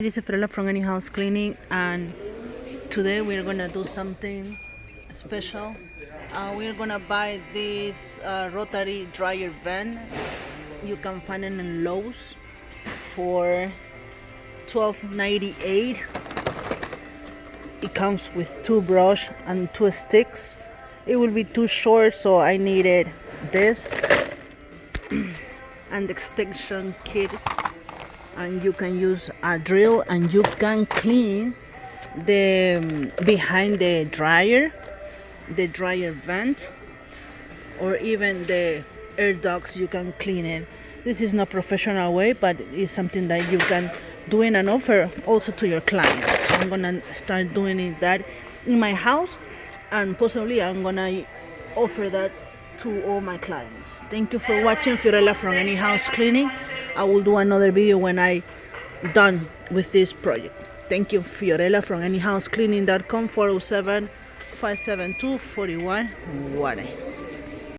This is Fiorella from Any House Cleaning, and today we're gonna do something special. We're gonna buy this rotary dryer vent. You can find it in Lowe's for $12.98. It comes with 2 brushes and 2 sticks. It will be too short, so I needed this and the extension kit. And you can use a drill and you can clean the behind the dryer vent, or even the air ducts. You can clean it. This is not professional way, but it's something that you can do and offer also to your clients. I'm gonna start doing that in my house, and possibly I'm gonna offer that to all my clients. Thank you for watching. Fiorella from Any House Cleaning. I will do another video when I done with this project. Thank you. Fiorella from anyhousecleaning.com, 407-572-4118.